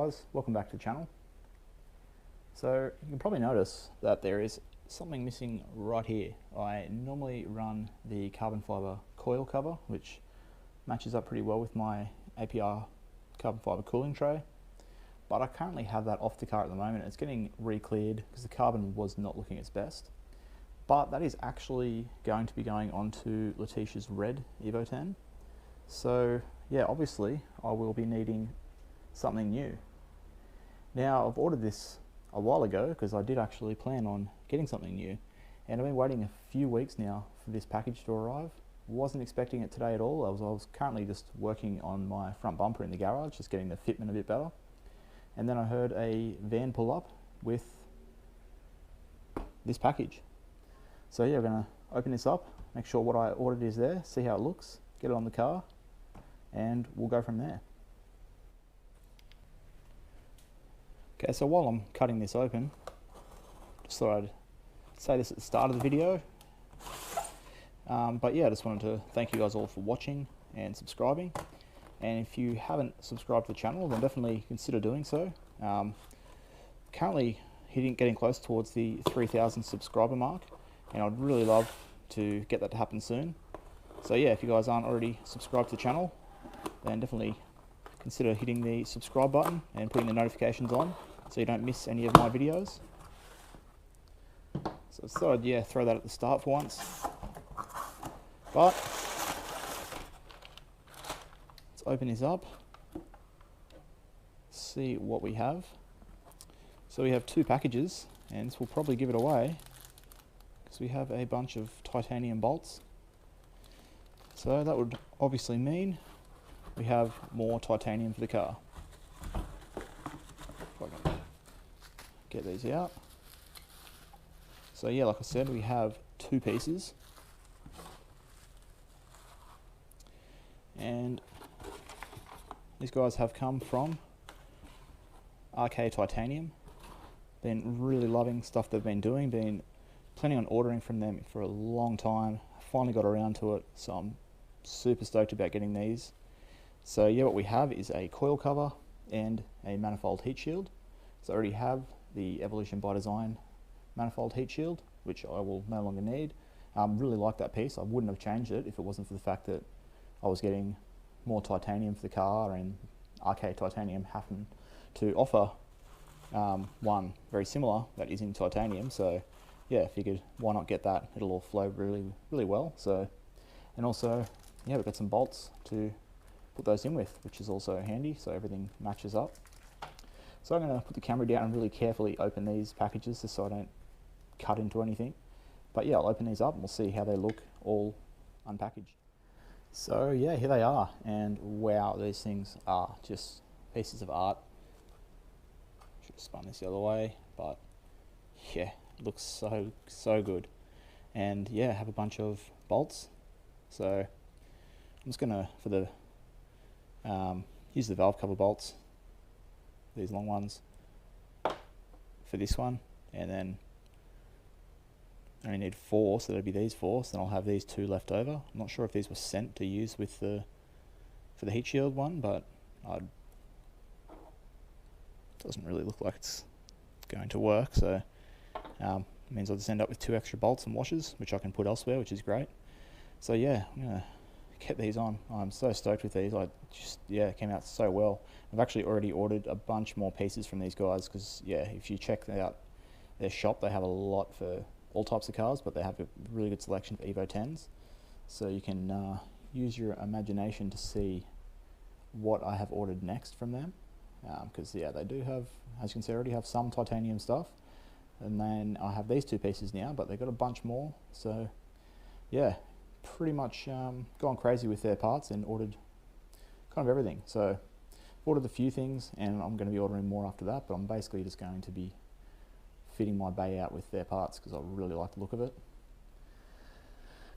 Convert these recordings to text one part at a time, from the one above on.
guys, welcome back to the channel. So you can probably notice that there is something missing right here. I normally run the carbon fiber coil cover, which matches up pretty well with my APR carbon fiber cooling tray, but I currently have that off the car at the moment. It's getting re-cleared because the carbon was not looking its best, but that is actually going to be going onto Letitia's red Evo 10. So yeah, obviously I will be needing something new. Now, I've ordered this a while ago because I did actually plan on getting something new, and I've been waiting a few weeks now for this package to arrive. Wasn't expecting it today at all. I was currently just working on my front bumper in the garage, just getting the fitment a bit better, and then I heard a van pull up with this package. So yeah, we're going to open this up, make sure what I ordered is there, see how it looks, get it on the car, and we'll go from there. Okay, so while I'm cutting this open, just thought I'd say this at the start of the video. But yeah, I just wanted to thank you guys all for watching and subscribing. And if you haven't subscribed to the channel, then definitely consider doing so. Currently getting close towards the 3,000 subscriber mark, and I'd really love to get that to happen soon. So yeah, if you guys aren't already subscribed to the channel, then definitely consider hitting the subscribe button and putting the notifications on so you don't miss any of my videos. So I thought I'd throw that at the start for once. But let's open this up, see what we have. So we have two packages, and this will probably give it away because we have a bunch of titanium bolts. So that would obviously mean we have more titanium for the car. If I can get these out. So yeah, like I said, we have two pieces. And these guys have come from RK Titanium. Been really loving stuff they've been doing, been planning on ordering from them for a long time. Finally got around to it, so I'm super stoked about getting these. So yeah, what we have is a coil cover and a manifold heat shield. So I already have the Evolution by Design manifold heat shield, which I will no longer need. Really like that piece. I wouldn't have changed it if it wasn't for the fact that I was getting more titanium for the car, and RK Titanium happened to offer one very similar that is in titanium. So yeah, I figured why not get that? It'll all flow really well. So, and also yeah, we've got some bolts to put those in with, which is also handy, so everything matches up. So I'm going to put the camera down and really carefully open these packages just so I don't cut into anything. But yeah, I'll open these up and we'll see how they look all unpackaged. So yeah, here they are, and wow, these things are just pieces of art. Should have spun this the other way, but yeah, it looks so good. And yeah, have a bunch of bolts. So I'm just gonna, for the use the valve cover bolts, these long ones, for this one, and then I only need 4, so that'd be these 4, so then I'll have these 2 left over. I'm not sure if these were sent to use with for the heat shield one, but it doesn't really look like it's going to work, so it means I'll just end up with 2 extra bolts and washers, which I can put elsewhere, which is great. So yeah, I'm gonna get these on. I'm so stoked with these. It came out so well. I've actually already ordered a bunch more pieces from these guys because yeah, if you check out their shop, they have a lot for all types of cars, but they have a really good selection for Evo 10s. So you can use your imagination to see what I have ordered next from them. Because yeah, they do have, as you can see, I already have some titanium stuff, and then I have these 2 pieces now, but they've got a bunch more. So yeah, pretty much gone crazy with their parts and ordered kind of everything. So ordered a few things, and I'm going to be ordering more after that, but I'm basically just going to be fitting my bay out with their parts because I really like the look of it.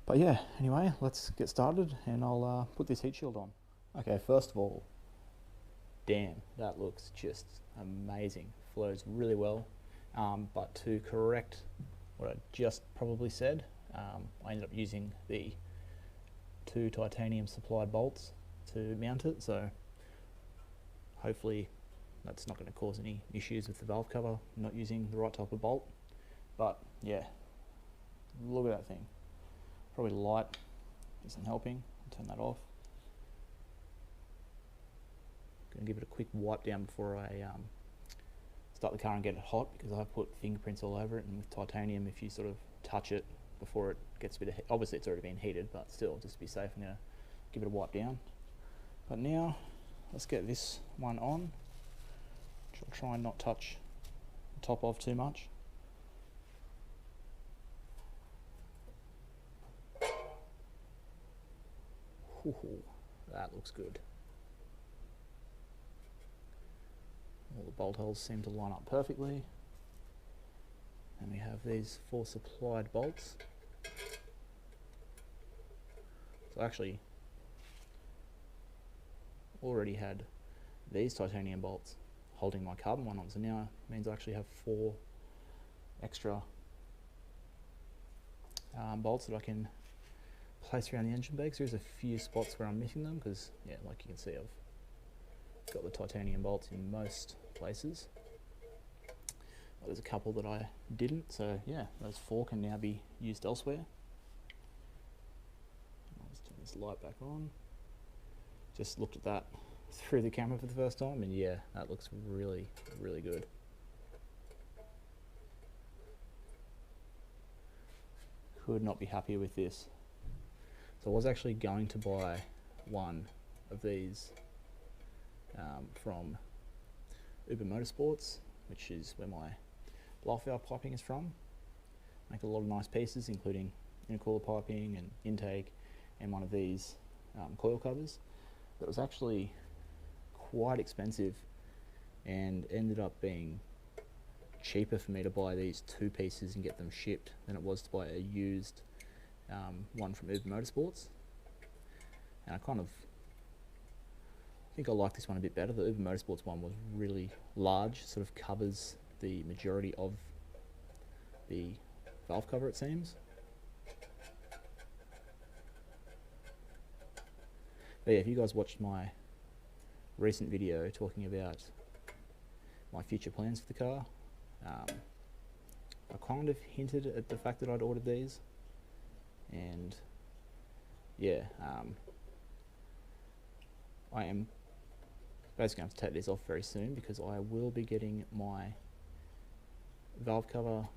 But yeah, anyway, let's get started, and I'll put this heat shield on. Okay, first of all, damn, that looks just amazing. Flows really well. But to correct what I just probably said, I ended up using the 2 titanium supplied bolts to mount it, so hopefully that's not going to cause any issues with the valve cover not using the right type of bolt. But yeah, look at that thing. Probably the light isn't helping. I'll turn that off. Going to give it a quick wipe down before I start the car and get it hot, because I've put fingerprints all over it, and with titanium, if you sort of touch it before it gets a bit of heat, obviously it's already been heated, but still, just to be safe, I'm going to give it a wipe down. But now, let's get this one on, which I'll try and not touch the top of too much. Ooh, that looks good. All the bolt holes seem to line up perfectly. And we have these 4 supplied bolts. So I actually already had these titanium bolts holding my carbon one on, so now it means I actually have 4 extra bolts that I can place around the engine bay. There's a few spots where I'm missing them, because yeah, like you can see, I've got the titanium bolts in most places. Well, there's a couple that I didn't, so yeah, those 4 can now be used elsewhere. I'll just turn this light back on. Just looked at that through the camera for the first time, and yeah, that looks really, really good. Could not be happier with this. So I was actually going to buy one of these from Uber Motorsports, which is where my blast valve piping is from. Make a lot of nice pieces, including intercooler piping and intake, and one of these coil covers. That was actually quite expensive, and ended up being cheaper for me to buy these 2 pieces and get them shipped than it was to buy a used one from Evo Motorsports. And I think I like this one a bit better. The Evo Motorsports one was really large, sort of covers the majority of the valve cover, it seems. But yeah, if you guys watched my recent video talking about my future plans for the car, I kind of hinted at the fact that I'd ordered these, and yeah, I am basically going to take these off very soon, because I will be getting my valve cover,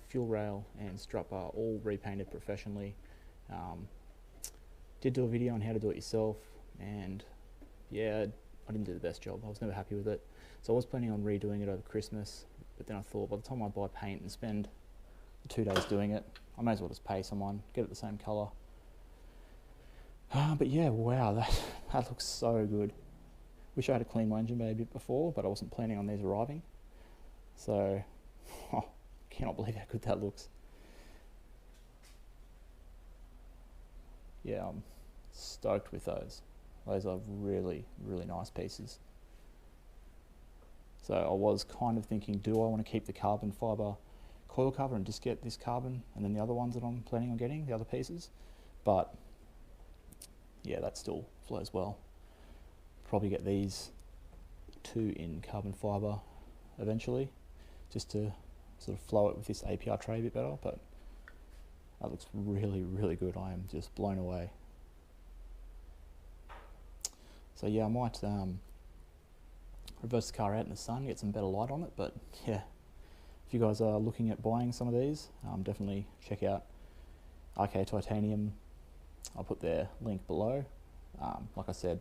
fuel rail and strut bar all repainted professionally. Did do a video on how to do it yourself, and yeah, I didn't do the best job. I was never happy with it, so I was planning on redoing it over Christmas, but then I thought by the time I buy paint and spend 2 days doing it, I may as well just pay someone, get it the same colour. But yeah, wow, that looks so good. Wish I had to clean my engine bay a bit before, but I wasn't planning on these arriving. So, cannot believe how good that looks. Yeah, I'm stoked with those. Those are really, really nice pieces. So I was kind of thinking, do I want to keep the carbon fibre coil cover and just get this carbon and then the other ones that I'm planning on getting, the other pieces? But yeah, that still flows well. Probably get these 2 in carbon fibre eventually, just to sort of flow it with this APR tray a bit better, but that looks really, really good. I am just blown away. So yeah, I might reverse the car out in the sun, get some better light on it, but yeah, if you guys are looking at buying some of these, definitely check out RK Titanium. I'll put their link below. Like I said,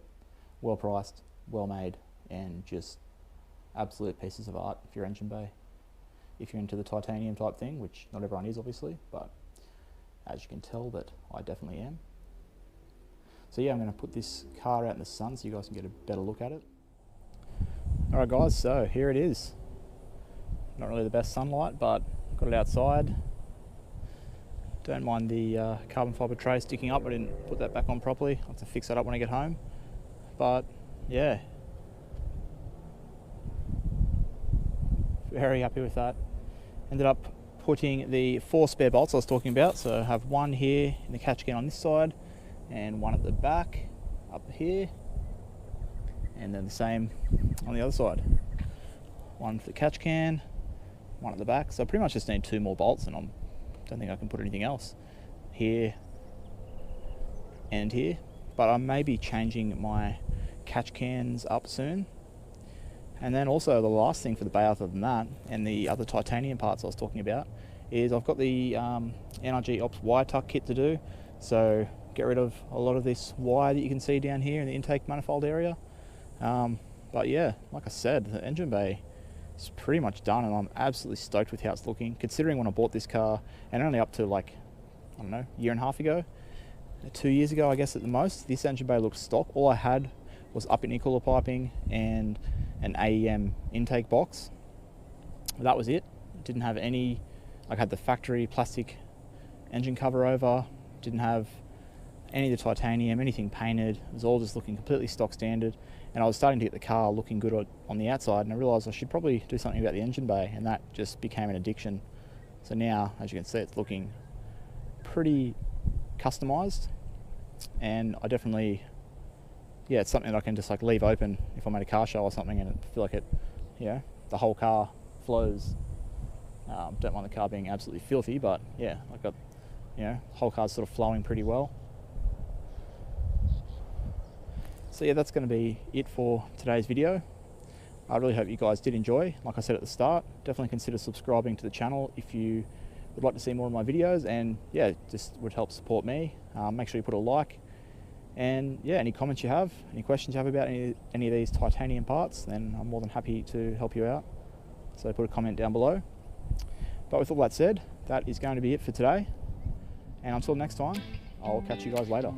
well priced, well made, and just absolute pieces of art for your engine bay. If you're into the titanium type thing, which not everyone is obviously, but as you can tell that I definitely am. So yeah, I'm going to put this car out in the sun so you guys can get a better look at it. Alright guys, so here it is. Not really the best sunlight, but got it outside. Don't mind the carbon fibre tray sticking up. I didn't put that back on properly. I'll have to fix that up when I get home. But yeah, very happy with that. Ended up putting the 4 spare bolts I was talking about. So I have one here in the catch can on this side, and one at the back up here, and then the same on the other side. one for the catch can, one at the back. So I pretty much just need 2 more bolts, and I don't think I can put anything else here and here. But I may be changing my catch cans up soon. And then also the last thing for the bay other than that, and the other titanium parts I was talking about, is I've got the NRG Ops wire tuck kit to do. So get rid of a lot of this wire that you can see down here in the intake manifold area. But yeah, like I said, the engine bay is pretty much done, and I'm absolutely stoked with how it's looking, considering when I bought this car, and only up to like, I don't know, 1.5 years ago, 2 years ago I guess at the most, this engine bay looked stock. All I had was up and cooler piping and an AEM intake box. That was it. Didn't have any, I had the factory plastic engine cover over, didn't have any of the titanium, anything painted. It was all just looking completely stock standard, and I was starting to get the car looking good on the outside, and I realised I should probably do something about the engine bay, and that just became an addiction. So now, as you can see, it's looking pretty customised, and I definitely, yeah, it's something that I can just like leave open if I'm at a car show or something, and I feel like it, you know, the whole car flows. Don't mind the car being absolutely filthy, but yeah, I've got, you know, the whole car's sort of flowing pretty well. So yeah, that's going to be it for today's video. I really hope you guys did enjoy. Like I said at the start, definitely consider subscribing to the channel if you would like to see more of my videos, and yeah, just would help support me. Make sure you put a like, and yeah, any comments you have, any questions you have about any of these titanium parts, then I'm more than happy to help you out. So put a comment down below. But with all that said, that is going to be it for today, and until next time, I'll catch you guys later.